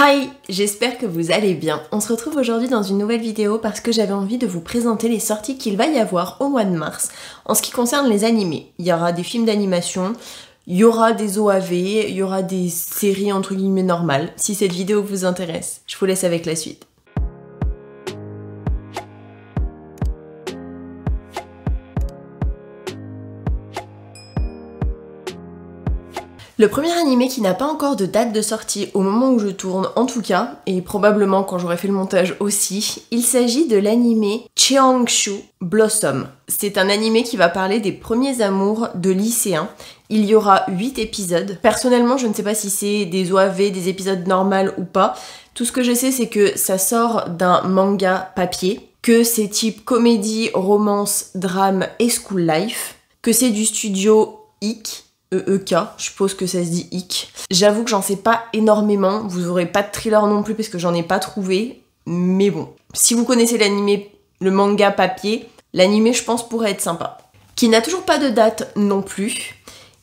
Hi, j'espère que vous allez bien. On se retrouve aujourd'hui dans une nouvelle vidéo parce que j'avais envie de vous présenter les sorties qu'il va y avoir au mois de mars en ce qui concerne les animés. Il y aura des films d'animation, il y aura des OAV, il y aura des séries entre guillemets normales. Si cette vidéo vous intéresse, je vous laisse avec la suite. Le premier animé qui n'a pas encore de date de sortie au moment où je tourne en tout cas, et probablement quand j'aurai fait le montage aussi, il s'agit de l'animé Cheongshu Blossom. C'est un animé qui va parler des premiers amours de lycéens. Il y aura 8 épisodes. Personnellement, je ne sais pas si c'est des OAV, des épisodes normaux ou pas. Tout ce que je sais, c'est que ça sort d'un manga papier, que c'est type comédie, romance, drame et school life, que c'est du studio IK. EEK, je suppose que ça se dit IK. J'avoue que j'en sais pas énormément, vous aurez pas de thriller non plus parce que j'en ai pas trouvé, mais bon. Si vous connaissez l'animé, le manga papier, l'animé je pense pourrait être sympa. Qui n'a toujours pas de date non plus,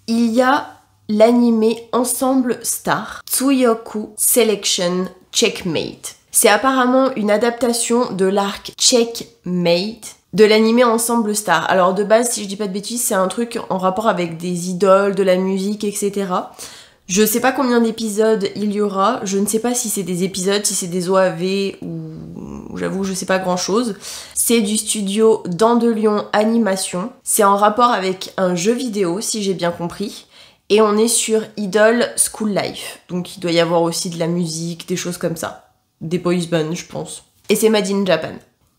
il y a l'animé Ensemble Star, Tsuyoku Selection Checkmate. C'est apparemment une adaptation de l'arc Checkmate de l'animé Ensemble Star. Alors de base, si je dis pas de bêtises, c'est un truc en rapport avec des idoles, de la musique, etc. Je sais pas combien d'épisodes il y aura, je ne sais pas si c'est des épisodes, si c'est des OAV ou j'avoue je sais pas grand chose. C'est du studio Dandelion Animation, c'est en rapport avec un jeu vidéo si j'ai bien compris. Et on est sur Idol School Life, donc il doit y avoir aussi de la musique, des choses comme ça. Des boys bands je pense. Et c'est Made in Japan.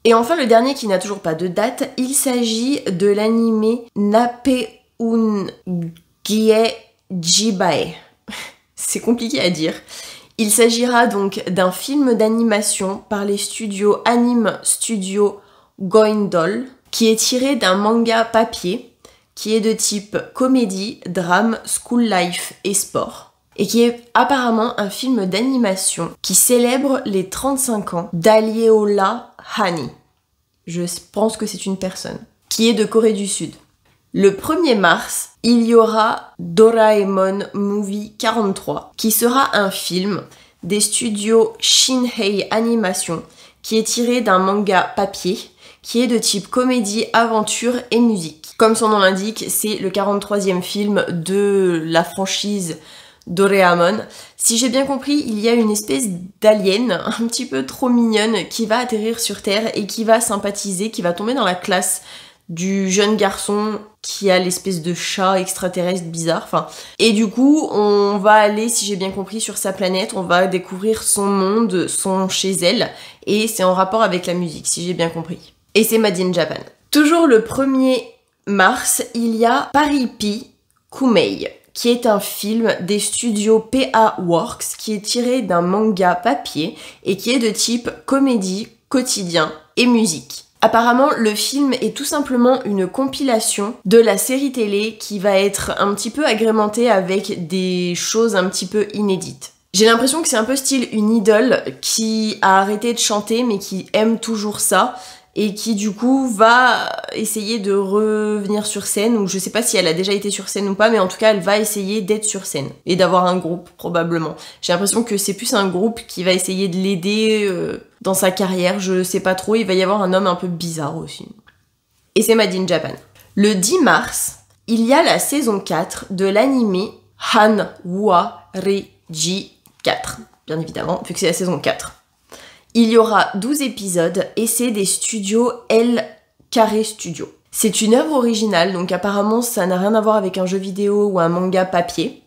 Et enfin, le dernier qui n'a toujours pas de date, il s'agit de l'animé Napeun Jibae. C'est compliqué à dire. Il s'agira donc d'un film d'animation par les studios Anime Studio Goindol, qui est tiré d'un manga papier, qui est de type comédie, drame, school life et sport. Et qui est apparemment un film d'animation qui célèbre les 35 ans d'Alieola Hani. Je pense que c'est une personne qui est de Corée du Sud. Le 1er mars, il y aura Doraemon Movie 43 qui sera un film des studios Shinhei Animation qui est tiré d'un manga papier qui est de type comédie, aventure et musique. Comme son nom l'indique, c'est le 43e film de la franchise Doraemon. Si j'ai bien compris, il y a une espèce d'alien un petit peu trop mignonne qui va atterrir sur Terre et qui va sympathiser, qui va tomber dans la classe du jeune garçon qui a l'espèce de chat extraterrestre bizarre. Enfin, et du coup, on va aller, si j'ai bien compris, sur sa planète, on va découvrir son monde, son chez elle, et c'est en rapport avec la musique, si j'ai bien compris. Et c'est Made in Japan. Toujours le 1er mars, il y a Paripi Kumei, qui est un film des studios PA Works, qui est tiré d'un manga papier et qui est de type comédie, quotidien et musique. Apparemment, le film est tout simplement une compilation de la série télé qui va être un petit peu agrémentée avec des choses un petit peu inédites. J'ai l'impression que c'est un peu style une idole qui a arrêté de chanter mais qui aime toujours ça, et qui du coup va essayer de revenir sur scène, ou je sais pas si elle a déjà été sur scène ou pas, mais en tout cas elle va essayer d'être sur scène, et d'avoir un groupe probablement. J'ai l'impression que c'est plus un groupe qui va essayer de l'aider dans sa carrière, je sais pas trop, il va y avoir un homme un peu bizarre aussi. Et c'est Made in Japan. Le 10 mars, il y a la saison 4 de l'animé Hanwa Reiji 4, bien évidemment, vu que c'est la saison 4. Il y aura 12 épisodes et c'est des studios L Carré Studio. C'est une œuvre originale, donc apparemment ça n'a rien à voir avec un jeu vidéo ou un manga papier.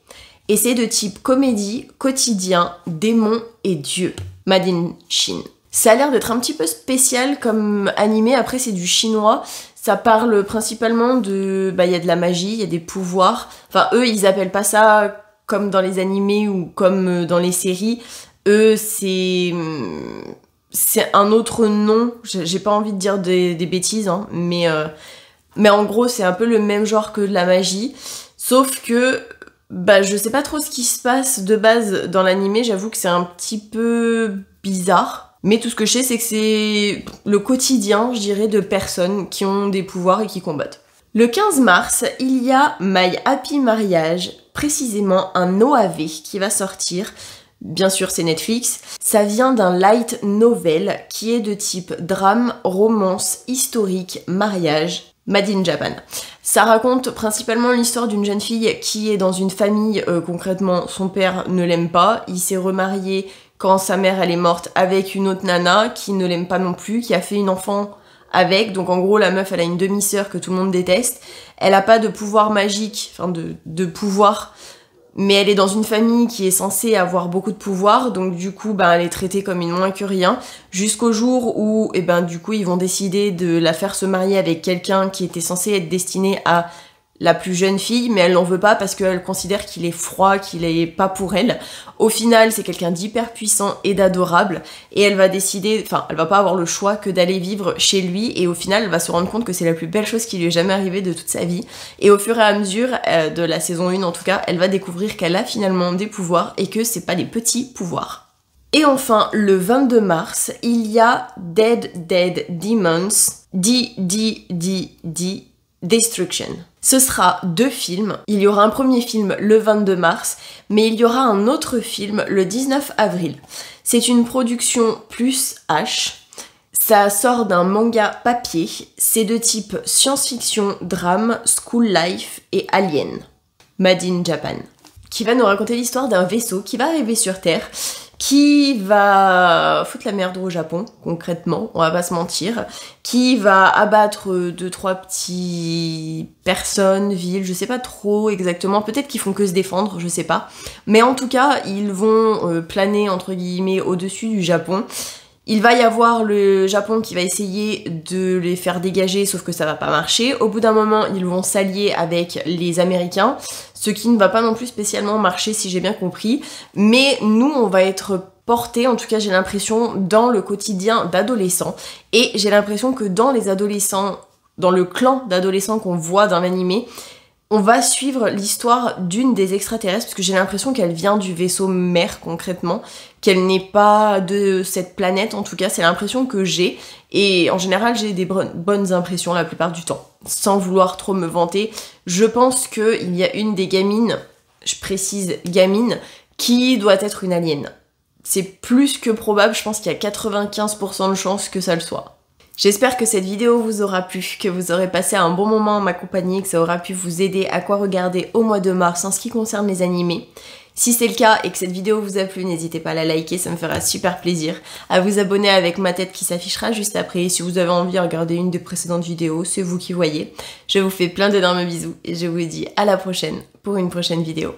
Et c'est de type comédie, quotidien, démon et dieu. Made in Chine. Ça a l'air d'être un petit peu spécial comme animé, après c'est du chinois. Ça parle principalement de... il y a de la magie, il y a des pouvoirs. Enfin eux ils appellent pas ça comme dans les animés ou comme dans les séries. Eux, c'est un autre nom, j'ai pas envie de dire des bêtises, hein, mais en gros, c'est un peu le même genre que de la magie, sauf que je sais pas trop ce qui se passe de base dans l'animé, j'avoue que c'est un petit peu bizarre, mais tout ce que je sais, c'est que c'est le quotidien, je dirais, de personnes qui ont des pouvoirs et qui combattent. Le 15 mars, il y a My Happy Marriage, précisément un OAV qui va sortir Bien sûr, c'est Netflix. Ça vient d'un light novel qui est de type drame, romance, historique, mariage, Made in Japan. Ça raconte principalement l'histoire d'une jeune fille qui est dans une famille, concrètement, son père ne l'aime pas, il s'est remarié quand sa mère elle est morte avec une autre nana qui ne l'aime pas non plus, qui a fait une enfant avec, donc en gros la meuf elle a une demi-sœur que tout le monde déteste, elle a pas de pouvoir magique, enfin de pouvoir, mais elle est dans une famille qui est censée avoir beaucoup de pouvoir, donc du coup elle est traitée comme une moins que rien, jusqu'au jour où du coup ils vont décider de la faire se marier avec quelqu'un qui était censé être destiné à la plus jeune fille, mais elle n'en veut pas parce qu'elle considère qu'il est froid, qu'il est pas pour elle. Au final, c'est quelqu'un d'hyper puissant et d'adorable, et elle va décider, enfin, elle va pas avoir le choix que d'aller vivre chez lui, et au final, elle va se rendre compte que c'est la plus belle chose qui lui est jamais arrivée de toute sa vie. Et au fur et à mesure de la saison 1 en tout cas, elle va découvrir qu'elle a finalement des pouvoirs, et que c'est pas des petits pouvoirs. Et enfin, le 22 mars, il y a Dead Demons, Destruction. Ce sera 2 films. Il y aura un premier film le 22 mars, mais il y aura un autre film le 19 avril. C'est une production plus H. Ça sort d'un manga papier. C'est de type science-fiction, drame, school life et alien. Made in Japan. Qui va nous raconter l'histoire d'un vaisseau qui va arriver sur Terre, qui va foutre la merde au Japon, concrètement, on va pas se mentir, qui va abattre 2-3 petites personnes, villes, je sais pas trop exactement, peut-être qu'ils font que se défendre, je sais pas, mais en tout cas, ils vont planer, entre guillemets, au-dessus du Japon. Il va y avoir le Japon qui va essayer de les faire dégager, sauf que ça va pas marcher. Au bout d'un moment, ils vont s'allier avec les Américains, ce qui ne va pas non plus spécialement marcher si j'ai bien compris. Mais nous, on va être portés, en tout cas j'ai l'impression, dans le quotidien d'adolescents. Et j'ai l'impression que dans les adolescents, dans le clan d'adolescents qu'on voit dans l'animé, on va suivre l'histoire d'une des extraterrestres, parce que j'ai l'impression qu'elle vient du vaisseau mère concrètement, qu'elle n'est pas de cette planète, en tout cas c'est l'impression que j'ai, et en général j'ai des bonnes impressions la plupart du temps. Sans vouloir trop me vanter, je pense qu'il y a une des gamines, je précise gamine, qui doit être une alien. C'est plus que probable, je pense qu'il y a 95% de chances que ça le soit. J'espère que cette vidéo vous aura plu, que vous aurez passé un bon moment en ma compagnie, que ça aura pu vous aider à quoi regarder au mois de mars en ce qui concerne les animés. Si c'est le cas et que cette vidéo vous a plu, n'hésitez pas à la liker, ça me fera super plaisir. À vous abonner avec ma tête qui s'affichera juste après. Si vous avez envie de regarder une des précédentes vidéos, c'est vous qui voyez. Je vous fais plein d'énormes bisous et je vous dis à la prochaine pour une prochaine vidéo.